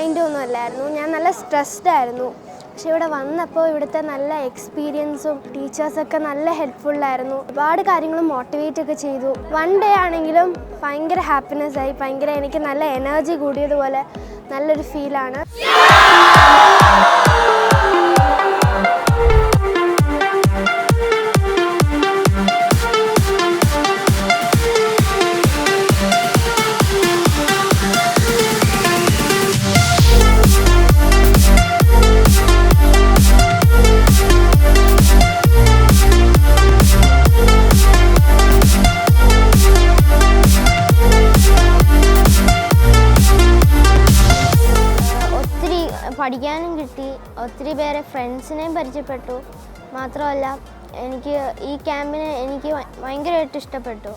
മൈൻഡൊന്നും അല്ലായിരുന്നു. ഞാൻ നല്ല സ്ട്രെസ്ഡ് ആയിരുന്നു. പക്ഷെ ഇവിടെ വന്നപ്പോൾ ഇവിടുത്തെ നല്ല എക്സ്പീരിയൻസും ടീച്ചേഴ്സൊക്കെ നല്ല ഹെൽപ്ഫുള്ളായിരുന്നു. ഒരുപാട് കാര്യങ്ങൾ മോട്ടിവേറ്റ് ഒക്കെ ചെയ്തു. 1 ഡേ ആണെങ്കിലും ഭയങ്കര ഹാപ്പിനെസ് ആയി, എനിക്ക് നല്ല എനർജി കൂടിയതുപോലെ നല്ലൊരു ഫീലാണ്. പഠിക്കാനും കിട്ടി, ഒത്തിരി പേരെ ഫ്രണ്ട്സിനെയും പരിചയപ്പെട്ടു. മാത്രമല്ല എനിക്ക് ഈ ക്യാമ്പിനെ ഭയങ്കരമായിട്ട് ഇഷ്ടപ്പെട്ടു.